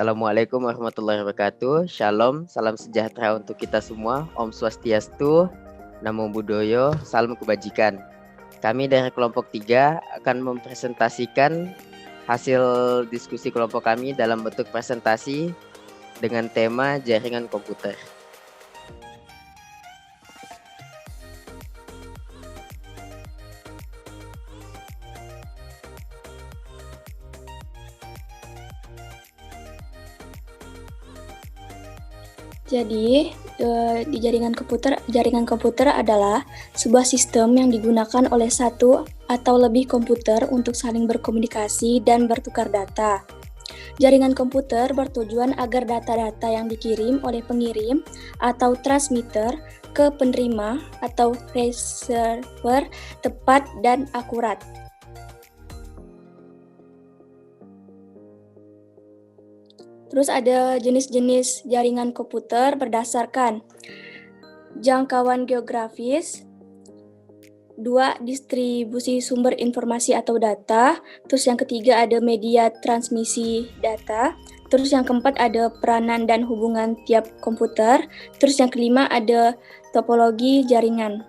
Assalamualaikum warahmatullahi wabarakatuh. Shalom, salam sejahtera untuk kita semua. Om Swastiastu, Namo Buddhaya, salam kebajikan. Kami dari kelompok 3 akan mempresentasikan hasil diskusi kelompok kami dalam bentuk presentasi dengan tema jaringan komputer. Jadi, di jaringan komputer adalah sebuah sistem yang digunakan oleh satu atau lebih komputer untuk saling berkomunikasi dan bertukar data. Jaringan komputer bertujuan agar data-data yang dikirim oleh pengirim atau transmitter ke penerima atau receiver tepat dan akurat. Terus ada jenis-jenis jaringan komputer berdasarkan jangkauan geografis, 2 distribusi sumber informasi atau data, terus yang ketiga ada media transmisi data, terus yang keempat ada peranan dan hubungan tiap komputer, terus yang kelima ada topologi jaringan.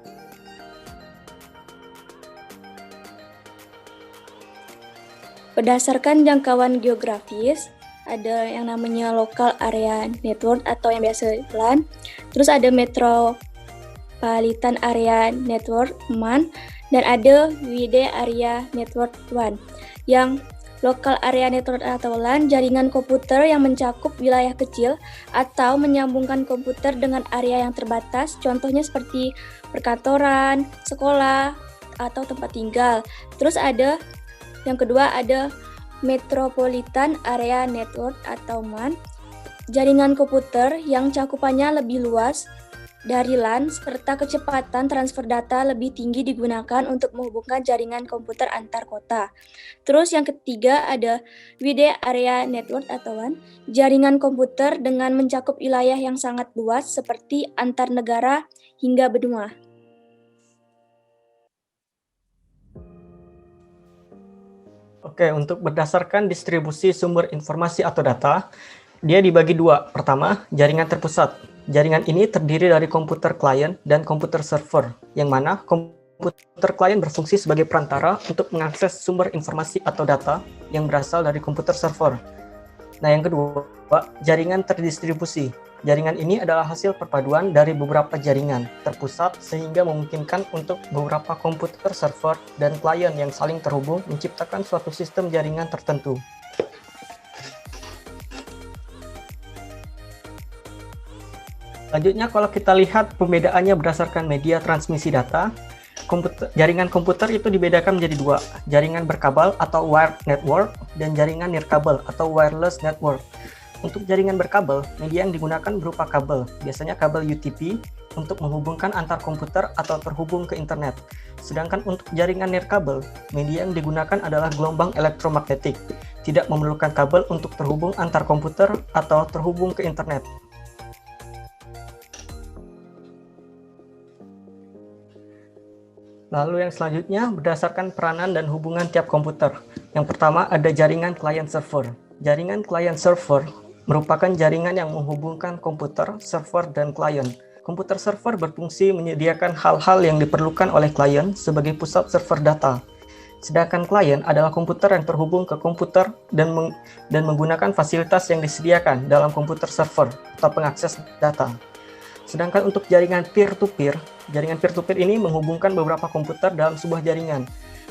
Berdasarkan jangkauan geografis, ada yang namanya local area network atau yang biasa LAN, terus ada metropolitan area network MAN, dan ada wide area network WAN. Yang local area network atau LAN, jaringan komputer yang mencakup wilayah kecil atau menyambungkan komputer dengan area yang terbatas, contohnya seperti perkantoran, sekolah, atau tempat tinggal. Terus ada yang kedua ada Metropolitan Area Network atau MAN, jaringan komputer yang cakupannya lebih luas dari LAN serta kecepatan transfer data lebih tinggi digunakan untuk menghubungkan jaringan komputer antar kota. Terus yang ketiga ada Wide Area Network atau WAN, jaringan komputer dengan mencakup wilayah yang sangat luas seperti antar negara hingga benua. Oke, untuk berdasarkan distribusi sumber informasi atau data, dia dibagi dua. Pertama, jaringan terpusat. Jaringan ini terdiri dari komputer klien dan komputer server, yang mana komputer klien berfungsi sebagai perantara untuk mengakses sumber informasi atau data yang berasal dari komputer server. Nah, yang kedua, jaringan terdistribusi. Jaringan ini adalah hasil perpaduan dari beberapa jaringan terpusat sehingga memungkinkan untuk beberapa komputer server dan klien yang saling terhubung menciptakan suatu sistem jaringan tertentu. Selanjutnya, kalau kita lihat pembedaannya berdasarkan media transmisi data, jaringan komputer itu dibedakan menjadi dua, jaringan berkabel atau wired network dan jaringan nirkabel atau wireless network. Untuk jaringan berkabel, media yang digunakan berupa kabel, biasanya kabel UTP, untuk menghubungkan antar komputer atau terhubung ke internet. Sedangkan untuk jaringan nirkabel, media yang digunakan adalah gelombang elektromagnetik, tidak memerlukan kabel untuk terhubung antar komputer atau terhubung ke internet. Lalu yang selanjutnya, berdasarkan peranan dan hubungan tiap komputer. Yang pertama ada jaringan client-server. Jaringan client-server merupakan jaringan yang menghubungkan komputer, server, dan klien. Komputer server berfungsi menyediakan hal-hal yang diperlukan oleh klien sebagai pusat server data. Sedangkan klien adalah komputer yang terhubung ke komputer dan menggunakan fasilitas yang disediakan dalam komputer server atau pengakses data. Sedangkan untuk jaringan peer-to-peer ini menghubungkan beberapa komputer dalam sebuah jaringan.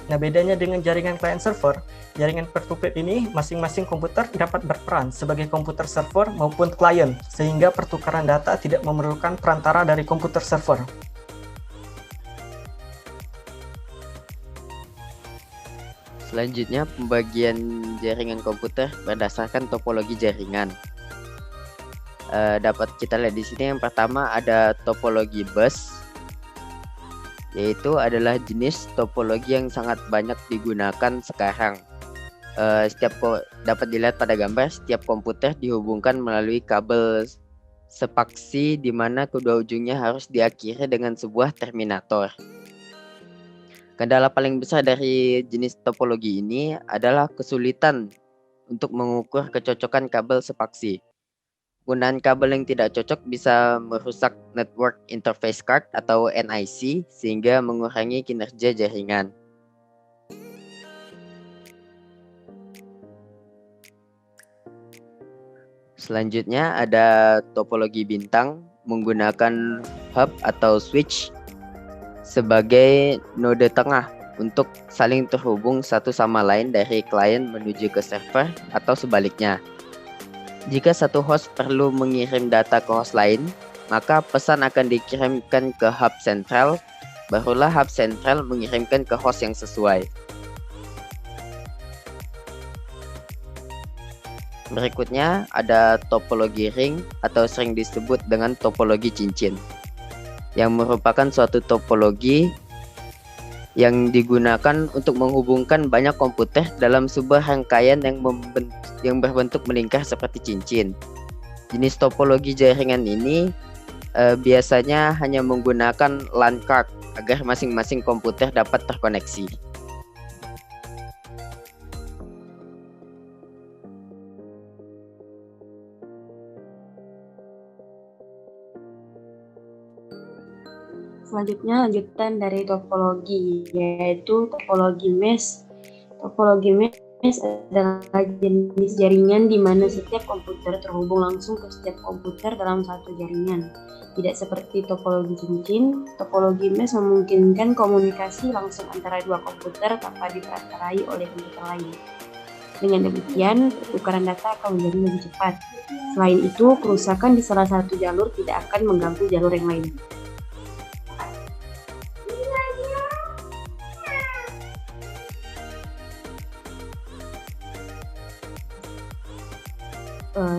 Nah, bedanya dengan jaringan client server, jaringan peer-to-peer ini masing-masing komputer dapat berperan sebagai komputer server maupun klien, sehingga pertukaran data tidak memerlukan perantara dari komputer server. Selanjutnya, pembagian jaringan komputer berdasarkan topologi jaringan. Dapat kita lihat di sini yang pertama ada topologi bus, yaitu adalah jenis topologi yang sangat banyak digunakan sekarang. Dapat dilihat pada gambar, setiap komputer dihubungkan melalui kabel sepaksi di mana kedua ujungnya harus diakhiri dengan sebuah terminator. Kendala paling besar dari jenis topologi ini adalah kesulitan untuk mengukur kecocokan kabel sepaksi. Penggunaan kabel yang tidak cocok bisa merusak Network Interface Card atau NIC sehingga mengurangi kinerja jaringan. Selanjutnya ada topologi bintang menggunakan hub atau switch sebagai node tengah untuk saling terhubung satu sama lain dari klien menuju ke server atau sebaliknya. Jika satu host perlu mengirim data ke host lain, maka pesan akan dikirimkan ke hub sentral, barulah hub sentral mengirimkan ke host yang sesuai. Berikutnya ada topologi ring atau sering disebut dengan topologi cincin, yang merupakan suatu topologi yang digunakan untuk menghubungkan banyak komputer dalam sebuah rangkaian yang berbentuk melingkar seperti cincin. Jenis topologi jaringan ini biasanya hanya menggunakan LAN card agar masing-masing komputer dapat terkoneksi. Selanjutnya lanjutan dari topologi, yaitu topologi mesh. Topologi mesh adalah jenis jaringan di mana setiap komputer terhubung langsung ke setiap komputer dalam satu jaringan. Tidak seperti topologi cincin, topologi mesh memungkinkan komunikasi langsung antara dua komputer tanpa diperantarai oleh komputer lain. Dengan demikian, pertukaran data akan menjadi lebih cepat. Selain itu, kerusakan di salah satu jalur tidak akan mengganggu jalur yang lain.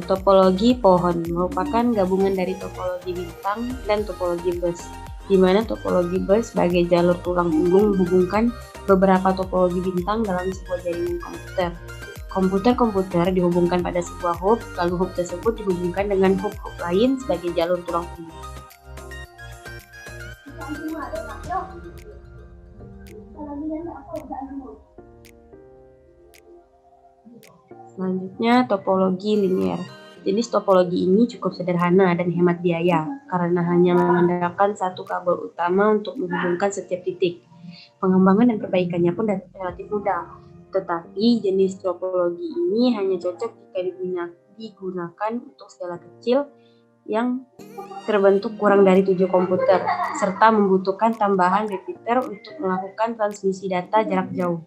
Topologi pohon merupakan gabungan dari topologi bintang dan topologi bus, di mana topologi bus sebagai jalur tulang punggung menghubungkan beberapa topologi bintang dalam sebuah jaringan komputer. Komputer-komputer dihubungkan pada sebuah hub, lalu hub tersebut dihubungkan dengan hub-hub lain sebagai jalur tulang punggung. Selanjutnya, topologi linier. Jenis topologi ini cukup sederhana dan hemat biaya karena hanya mengandalkan satu kabel utama untuk menghubungkan setiap titik. Pengembangan dan perbaikannya pun relatif mudah. Tetapi jenis topologi ini hanya cocok jika digunakan untuk skala kecil yang terbentuk kurang dari 7 komputer, serta membutuhkan tambahan repeater untuk melakukan transmisi data jarak jauh.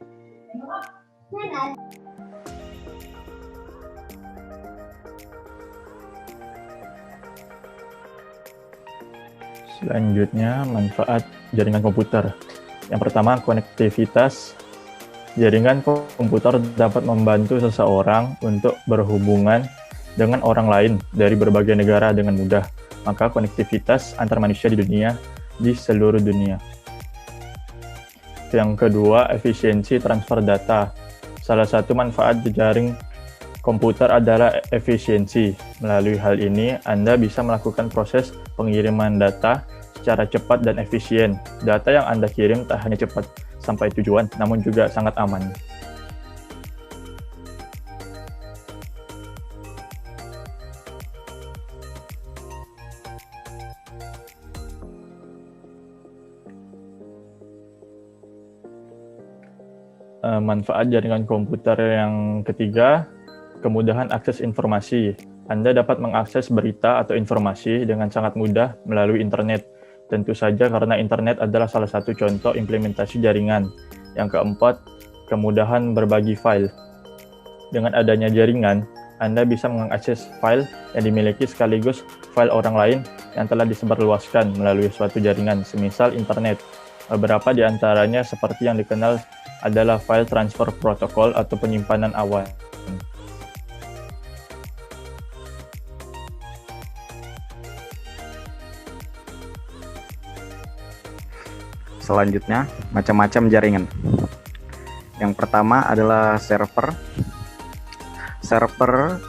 Selanjutnya, manfaat jaringan komputer. Yang pertama, konektivitas. Jaringan komputer dapat membantu seseorang untuk berhubungan dengan orang lain dari berbagai negara dengan mudah. Maka konektivitas antar manusia di seluruh dunia. Yang kedua, efisiensi transfer data. Salah satu manfaat jaring komputer adalah efisiensi. Melalui hal ini, Anda bisa melakukan proses pengiriman data secara cepat dan efisien. Data yang Anda kirim tak hanya cepat sampai tujuan, namun juga sangat aman. Manfaat jaringan komputer yang ketiga, kemudahan akses informasi. Anda dapat mengakses berita atau informasi dengan sangat mudah melalui internet. Tentu saja karena internet adalah salah satu contoh implementasi jaringan. Yang keempat, kemudahan berbagi file. Dengan adanya jaringan, Anda bisa mengakses file yang dimiliki sekaligus file orang lain yang telah disebarluaskan melalui suatu jaringan, semisal internet. Beberapa di antaranya seperti yang dikenal adalah file transfer protocol atau penyimpanan awal. Selanjutnya, macam-macam jaringan. Yang pertama adalah server. Server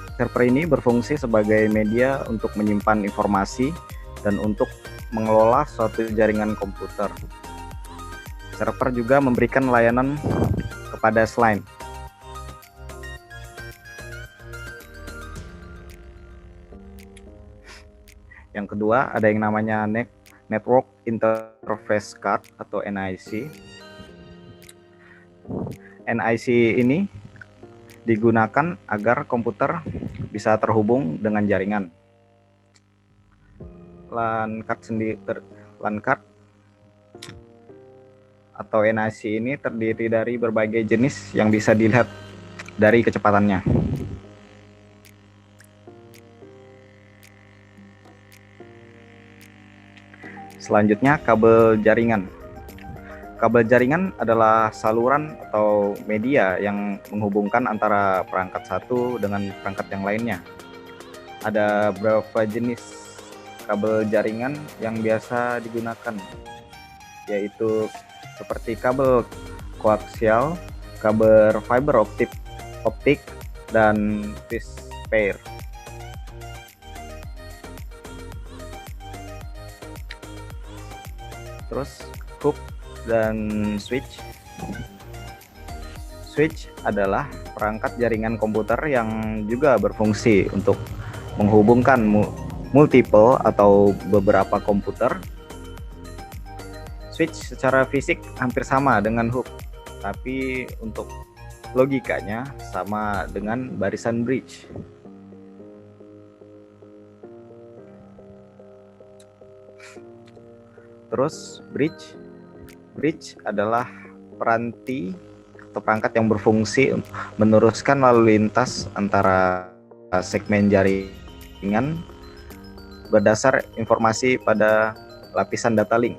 ini berfungsi sebagai media untuk menyimpan informasi dan untuk mengelola suatu jaringan komputer. Server juga memberikan layanan kepada selain. Yang kedua, ada yang namanya Network Interface Card atau NIC. NIC ini digunakan agar komputer bisa terhubung dengan jaringan. LAN card atau NIC ini terdiri dari berbagai jenis yang bisa dilihat dari kecepatannya. Selanjutnya, kabel jaringan. Kabel jaringan adalah saluran atau media yang menghubungkan antara perangkat satu dengan perangkat yang lainnya. Ada beberapa jenis kabel jaringan yang biasa digunakan, yaitu seperti kabel koaksial, kabel fiber optik, dan fish pair. Terus hook dan switch. Switch adalah perangkat jaringan komputer yang juga berfungsi untuk menghubungkan multiple atau beberapa komputer. Switch secara fisik hampir sama dengan hook, tapi untuk logikanya sama dengan barisan bridge. Terus bridge adalah peranti atau perangkat yang berfungsi meneruskan lalu lintas antara segmen jaringan berdasar informasi pada lapisan data link.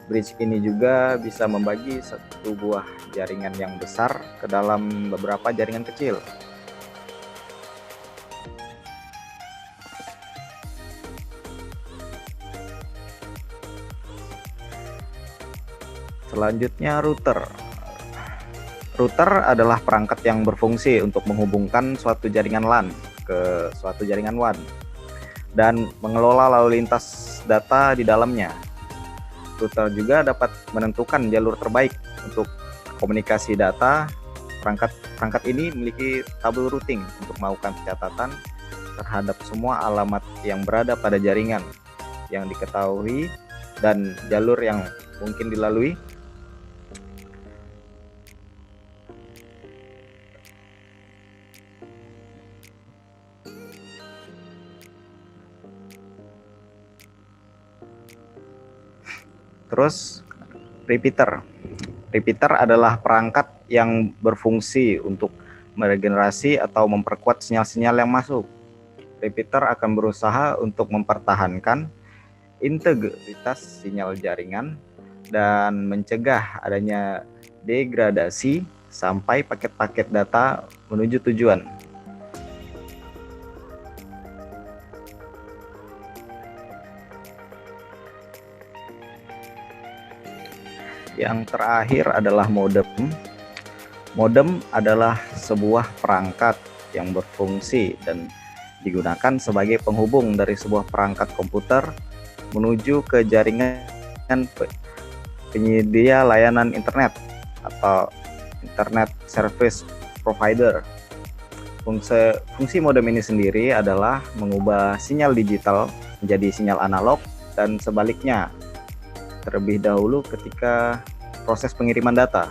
Bridge ini juga bisa membagi satu buah jaringan yang besar ke dalam beberapa jaringan kecil. Selanjutnya router. Router adalah perangkat yang berfungsi untuk menghubungkan suatu jaringan LAN ke suatu jaringan WAN dan mengelola lalu lintas data di dalamnya. Router juga dapat menentukan jalur terbaik untuk komunikasi data. Perangkat ini memiliki tabel routing untuk melakukan pencatatan terhadap semua alamat yang berada pada jaringan yang diketahui dan jalur yang mungkin dilalui. Terus repeater. Repeater adalah perangkat yang berfungsi untuk meregenerasi atau memperkuat sinyal-sinyal yang masuk. Repeater akan berusaha untuk mempertahankan integritas sinyal jaringan dan mencegah adanya degradasi sampai paket-paket data menuju tujuan. Yang terakhir adalah modem. Modem adalah sebuah perangkat yang berfungsi dan digunakan sebagai penghubung dari sebuah perangkat komputer menuju ke jaringan penyedia layanan internet atau internet service provider. Fungsi modem ini sendiri adalah mengubah sinyal digital menjadi sinyal analog dan sebaliknya terlebih dahulu ketika proses pengiriman data.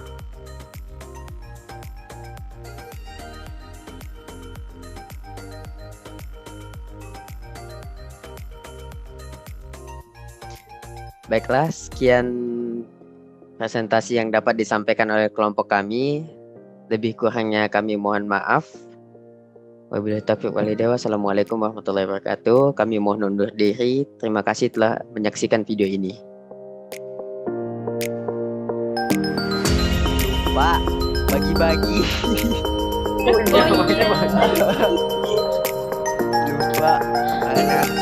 Baiklah, sekian presentasi yang dapat disampaikan oleh kelompok kami. Lebih kurangnya kami mohon maaf. Wabillahi taufiq wal hidayah. Wassalamualaikum warahmatullahi wabarakatuh. Kami mohon undur diri. Terima kasih telah menyaksikan video ini. Pak, bagi-bagi. Oh iya. Lupa, anak.